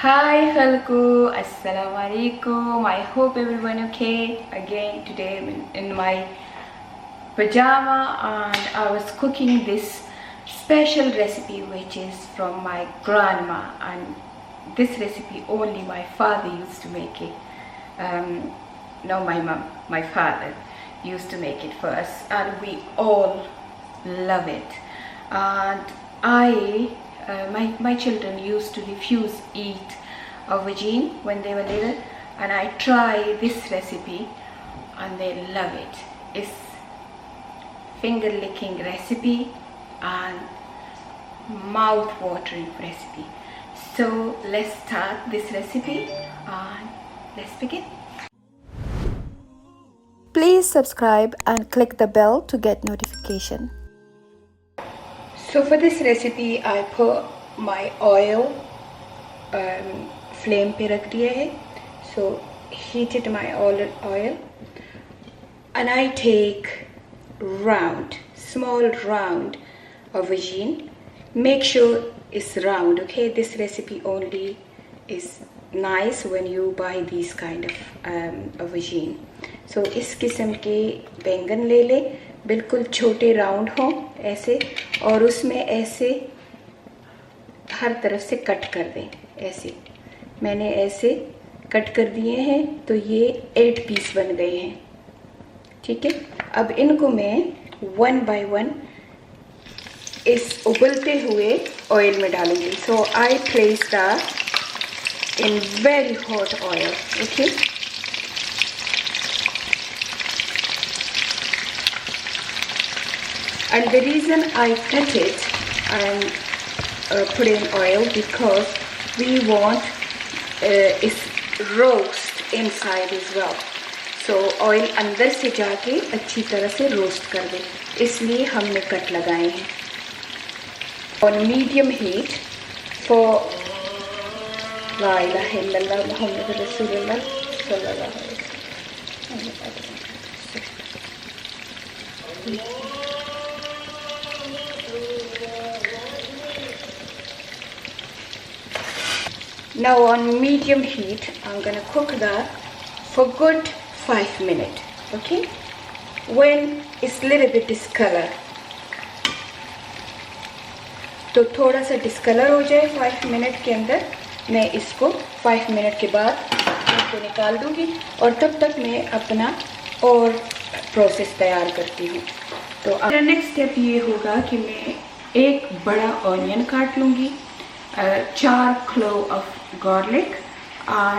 Hi Khalku, Assalamu alaikum. I hope everyone okay. Again today I'm in my pajama and I was cooking this special recipe which is from my grandma, and this recipe only my father used to make it. No, my mom, my father used to make it for us and we all love it. And my children used to refuse eat a veggie when they were little, and I try this recipe and they love it. It's finger licking recipe and mouth watering recipe. So let's start this recipe and let's begin. Please subscribe and click the bell to get notification. So for this recipe I put my oil flame पे रख दिया है. So heated my oil and I take small round of veggie. Make sure it's round, okay? This recipe only is nice when you buy these kind of veggie. So इस किस्म के बैंगन ले ले, बिल्कुल छोटे राउंड हो ऐसे, और उसमें ऐसे हर तरफ से कट कर दें. ऐसे मैंने ऐसे कट कर दिए हैं, तो ये 8 पीस बन गए हैं. ठीक है, अब इनको मैं 1 बाय 1 इस उबलते हुए ऑयल में डालूंगी. So I place that in very hot oil. Okay, and the reason I cut it and put in oil because we want it roast inside as well. So oil अंदर से जाके अच्छी तरह से रोस्ट कर दे, इसलिए हमने कट लगाए हैं. On medium heat for ला इलाहा इल्लल्लाह मुहम्मद रसूलुल्लाह सल्लल्लाहु अलैहि वसल्लम. Now on medium heat I'm gonna cook that for good 5 minutes. Okay, when it's little bit discolor, तो थोड़ा सा डिस्कलर हो जाए 5 मिनट के अंदर, मैं इसको 5 मिनट के बाद इसको निकाल दूंगी और तब तक मैं अपना और प्रोसेस तैयार करती हूँ. तो मेरा नेक्स्ट स्टेप ये होगा कि मैं एक बड़ा ऑनियन काट लूँगी, 4 क्लोव ऑफ गार्लिक और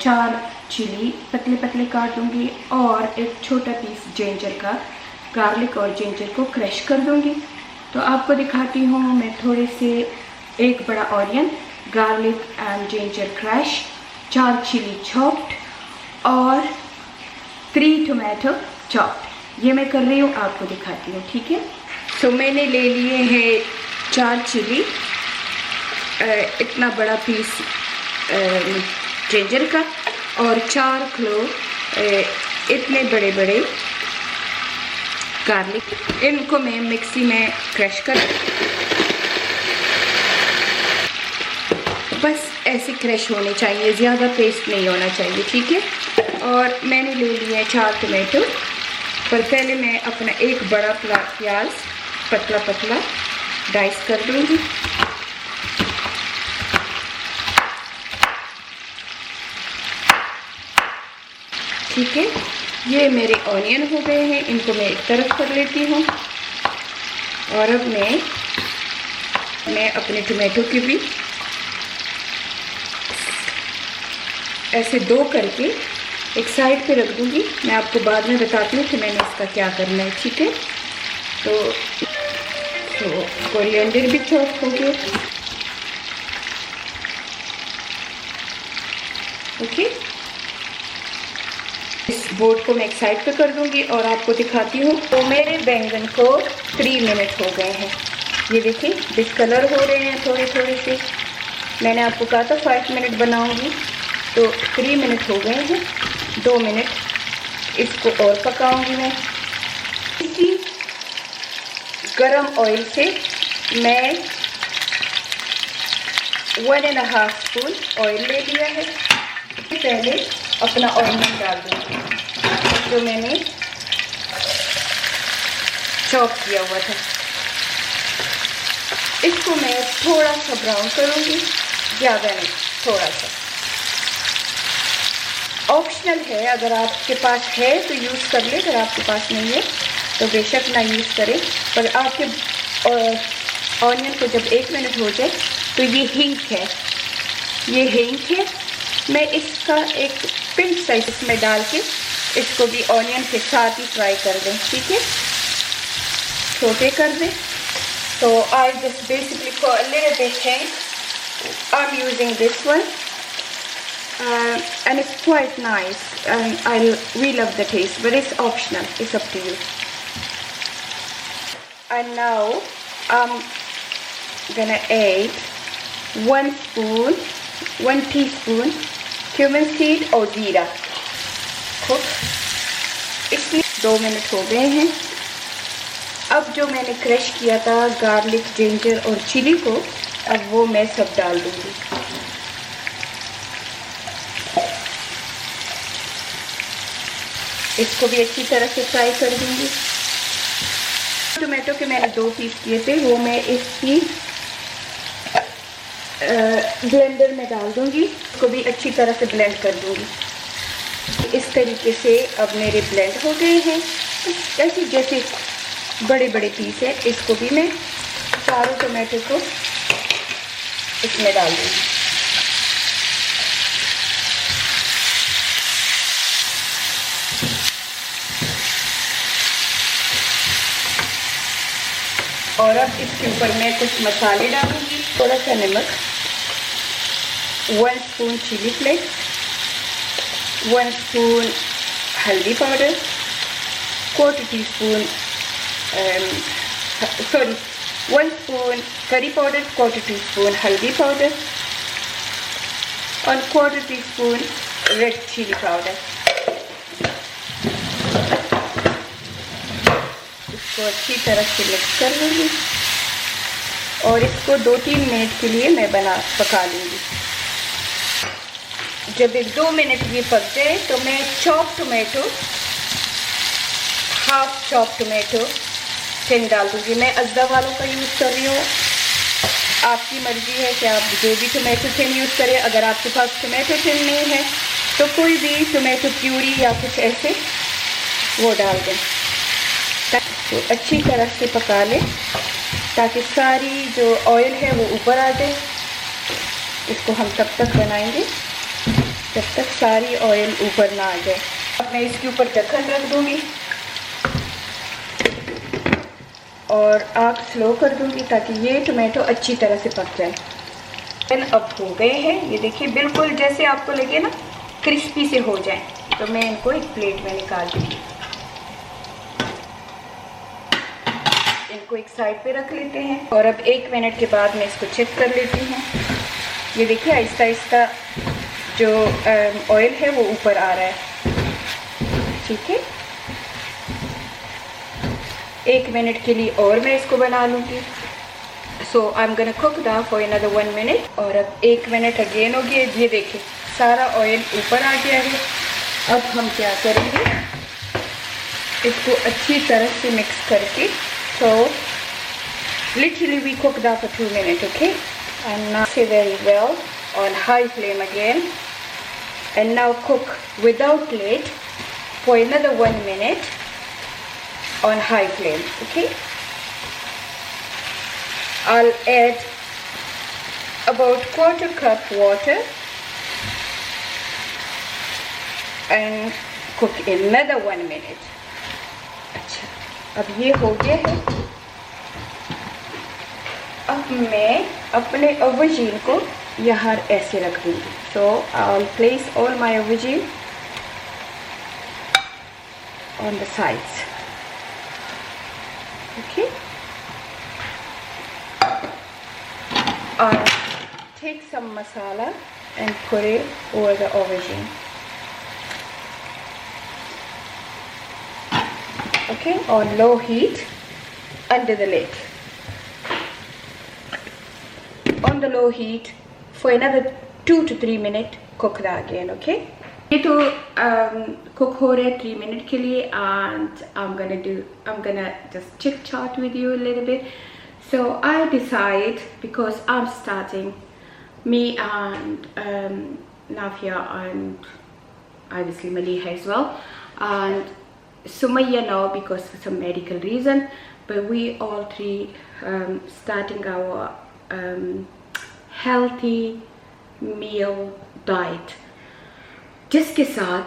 4 चिली पतले पतले काट दूँगी, और एक छोटा पीस जिंजर का, गार्लिक और जिंजर को क्रश कर दूँगी. तो आपको दिखाती हूँ मैं थोड़े से. एक बड़ा onion, garlic and ginger crush, 4 chilli chopped और 3 टोमेटो चॉप्ड. ये मैं कर रही हूँ, आपको दिखाती हूँ. ठीक है, तो मैंने ले लिए हैं 4 चिली, इतना बड़ा पीस जिंजर का, और 4 क्लोव इतने बड़े बड़े गार्लिक. इनको मैं मिक्सी में क्रश कर, बस ऐसे क्रश होने चाहिए, ज़्यादा पेस्ट नहीं होना चाहिए. ठीक है, और मैंने ले लिया है 4 टमाटो. पर पहले मैं अपना एक बड़ा प्याज पतला पतला डाइस कर दूँगी. ठीक है, ये मेरे ऑनियन हो गए हैं, इनको मैं एक तरफ कर लेती हूँ. और अब मैं अपने टमाटो की भी ऐसे 2 करके एक साइड पे रख दूँगी. मैं आपको बाद में बताती हूँ कि मैंने इसका क्या करना है. ठीक है, तो कोरिएंडर भी चॉप हो गया. ओके, इस बोर्ड को मैं एक साइड पे कर दूंगी और आपको दिखाती हूँ. तो मेरे बैंगन को 3 मिनट हो गए हैं. ये देखिए डिस्कलर हो रहे हैं थोड़े थोड़े से. मैंने आपको कहा था 5 मिनट बनाऊंगी, तो 3 मिनट हो गए हैं। 2 मिनट इसको और पकाऊंगी मैं। इसी गरम ऑयल से मैं 1.5 स्पून ऑयल ले लिया है। पहले अपना ऑनियन डाल दूँगी जो मैंने चॉप किया हुआ था। इसको मैं थोड़ा सा ब्राउन करूँगी, ज़्यादा नहीं, थोड़ा सा। ऑप्शनल है, अगर आपके पास है तो यूज़ कर ले, अगर आपके पास नहीं है तो बेशक ना यूज़ करें। पर आपके ऑनियन को जब 1 मिनट हो जाए तो ये हींग है, ये हींग है। मैं इसका एक पिंच साइज इसमें डाल के इसको भी ऑनियन के साथ ही फ्राई कर दें, ठीक है, छोटे कर दें। So I just basically for a little bit hing. I'm using this one, and it's quite nice, and we love the taste, but it's optional. It's up to you. And now I'm gonna add 1 teaspoon cumin seed और जीरा। इसमें 2 minute हो गए हैं। अब जो मैंने crush किया था गार्लिक, जिंजर और चिली को, अब वो मैं सब डाल दूंगी। इसको भी अच्छी तरह से फ्राई कर दूंगी। टोमेटो के मैंने 2 पीस किए थे, वो मैं इसकी ब्लेंडर में डाल दूंगी। इसको भी अच्छी तरह से ब्लेंड कर दूंगी। इस तरीके से अब मेरे ब्लेंड हो गए हैं। ऐसे जैसे बड़े बड़े पीस है, इसको भी मैं सारे टोमेटो को इसमें डाल दूंगी। और अब इसके ऊपर मैं कुछ मसाले डालूंगी। थोड़ा सा नमक, 1 स्पून चिली फ्लेक्स, 1 स्पून हल्दी powder, 1/4 teaspoon 1 spoon curry powder, 1/4 teaspoon हल्दी पाउडर और 1/4 टीस्पून रेड चिली पाउडर। इसको अच्छी तरह से मिक्स कर लूँगी और इसको 2-3 मिनट के लिए मैं पका लूँगी। जब 2 मिनट ये पक जाए तो मैं chop tomato, half chop tomato tin डाल दूँगी। मैं अज़दा वालों का यूज़ कर रही हूँ, आपकी मर्ज़ी है कि आप जो भी टोमेटो टिन यूज़ करें। अगर आपके पास टोमेटो टिन नहीं है तो कोई भी टोमेटो प्यूरी या कुछ ऐसे वो डाल दें। तो अच्छी तरह से पका लें ताकि सारी जो ऑयल है वो ऊपर आ जाए। इसको हम तब तक बनाएंगे जब तक सारी ऑयल ऊपर ना आ जाए। अब मैं इसके ऊपर ढक्कन रख दूँगी और आग स्लो कर दूँगी ताकि ये टोमेटो अच्छी तरह से पक जाए। अब हो गए हैं, ये देखिए बिल्कुल जैसे आपको लगे ना क्रिस्पी से हो जाए। तो मैं इनको एक प्लेट में निकाल दूँगी। इनको एक साइड पे रख लेते हैं और अब 1 मिनट के बाद मैं इसको चेक कर लेती हूँ। ये देखिए आहिस्ता आहिस्ता जो ऑयल है वो ऊपर आ रहा है, ठीक है। 1 मिनट के लिए और मैं इसको बना लूँगी। So I am gonna cook that for another 1 minute. और अब 1 मिनट अगेन हो गया। ये देखिए सारा ऑयल ऊपर आ गया है। अब हम क्या करेंगे, इसको अच्छी तरह से मिक्स करके, so literally we cook that for 2 minutes, okay? And now say very well on high flame again, and now cook without lid for another 1 minute on high flame, okay? I'll add about 1/4 cup water and cook another 1 minute. अच्छा, अब ये हो गया है। अब मैं अपने aubergine को यहाँ ऐसे रख दूँगी। So I'll place all my aubergine on the sides. Okay. I'll take some masala and put it over the aubergine. Okay, on low heat under the lid. On the low heat for another 2 to 3 minutes. Cook that again, okay? ये तो cook हो रहे 3 minutes के लिए, and I'm gonna just chit chat with you a little bit. So I decide, because I'm starting, me and Nafia and obviously Maliha as well, and Sumaya now because for some medical reason, but we all three starting our healthy meal diet. जिसके साथ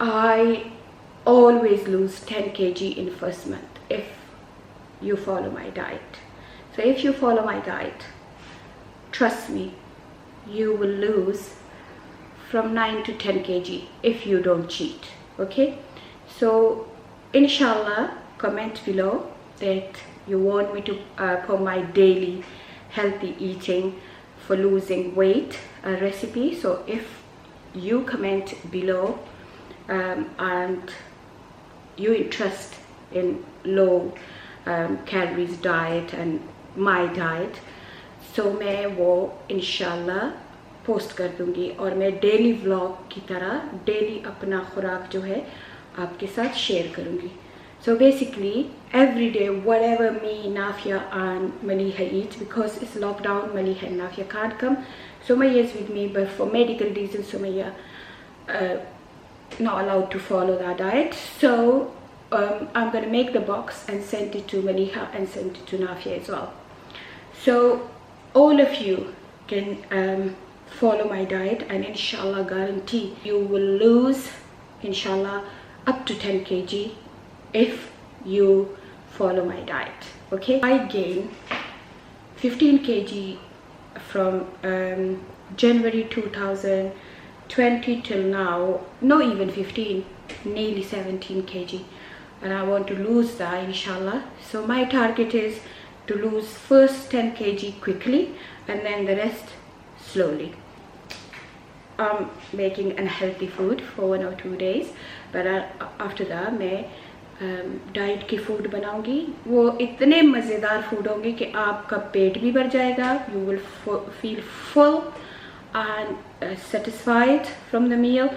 I always lose 10 kg in first month if you follow my diet. So if you follow my diet, trust me, you will lose from 9 to 10 kg if you don't cheat. Okay, so inshallah comment below that you want me to put my daily healthy eating for losing weight recipe. So if you comment below and you interest in low calories diet and my diet, so मैं वो इंशाल्लाह post कर दूंगी, और मैं daily vlog की तरह daily अपना खुराक जो है आपके साथ शेयर करूंगी. So basically every day whatever me, Nafia and Maliha eat, because it's lockdown, Maliha and Nafia can't come. Sumaya is with me, but for medical reasons Sumaya not allowed to follow that diet. So I'm gonna make the box and send it to Maliha and send it to Nafia as well. So all of you can follow my diet, and inshallah guarantee you will lose inshallah up to 10 kg if you follow my diet. Okay, I gained 15 kg from January 2020 till now, not even 15, nearly 17 kg, and I want to lose that inshallah. So my target is to lose first 10 kg quickly and then the rest slowly. I'm making unhealthy food for 1 or 2 days, but after that मैं diet की food बनाऊंगी. वो इतने मज़ेदार food होंगे कि आपका पेट भी भर जाएगा. You will feel full and satisfied from the meal.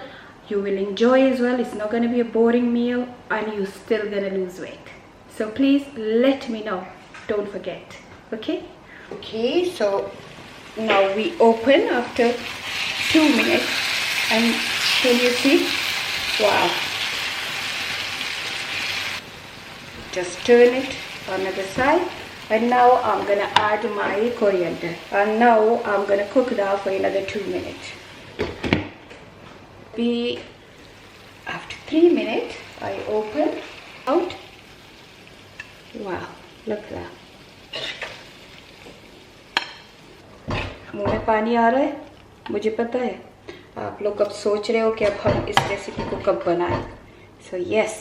You will enjoy as well. It's not going to be a boring meal, and you're still going to lose weight. So please let me know. Don't forget. Okay? Okay, so now we open after 2 minutes, and can you see? Wow. Just turn it on the other side, and now I'm gonna add my coriander, and now I'm gonna cook that for another 2 minutes. After 3 minutes I open out. Wow, look at that. मुंह में पानी आ रहा है. मुझे पता है आप लोग अब सोच रहे हो कि अब हम इस रेसिपी को कब बनाएं. So yes,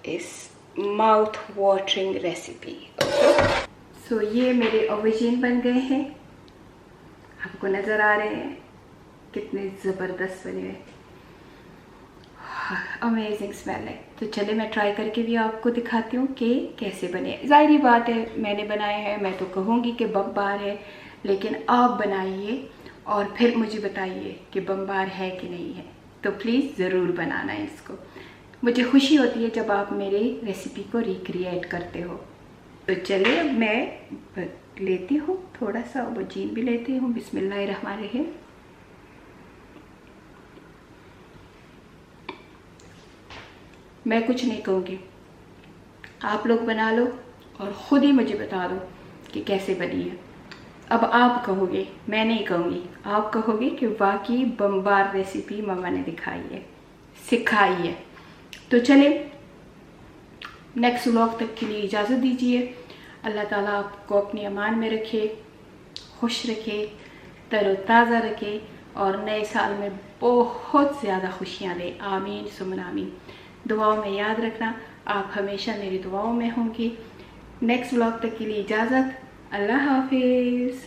इस माउथ वाटरिंग रेसिपी. सो ये मेरे ऑवेजिन बन गए हैं. आपको नज़र आ रहे हैं कितने ज़बरदस्त बने हुए. अमेजिंग स्मेल है. तो चले मैं ट्राई करके भी आपको दिखाती हूँ कि कैसे बने. ज़ाहिर बात है मैंने बनाए हैं, मैं तो कहूँगी कि बमबार है, लेकिन आप बनाइए और फिर मुझे बताइए कि बमबार है कि नहीं है. तो प्लीज़ ज़रूर बनाना है इसको. मुझे खुशी होती है जब आप मेरी रेसिपी को रिक्रिएट करते हो. तो चलिए मैं लेती हूँ थोड़ा सा ऑवेजिन भी लेती हूँ. बिस्मिल्लाहिर्रहमानिर्रहीम. मैं कुछ नहीं कहूँगी, आप लोग बना लो और ख़ुद ही मुझे बता दो कि कैसे बनी है. अब आप कहोगे, मैं नहीं कहूँगी, आप कहोगे कि वाकई बमबार रेसिपी मम्मा ने दिखाई है, सिखाई है. तो चले नेक्स्ट व्लॉग तक के लिए इजाज़त दीजिए. अल्लाह ताला आपको अपनी अमान में रखे, खुश रखे, तरोताज़ा रखे, और नए साल में बहुत ज़्यादा खुशियाँ दे. आमीन सुमन आमीन. दुआओं में याद रखना, आप हमेशा मेरी दुआओं में होंगी. नेक्स्ट व्लॉग तक के लिए इजाज़त. अल्लाह हाफिज़.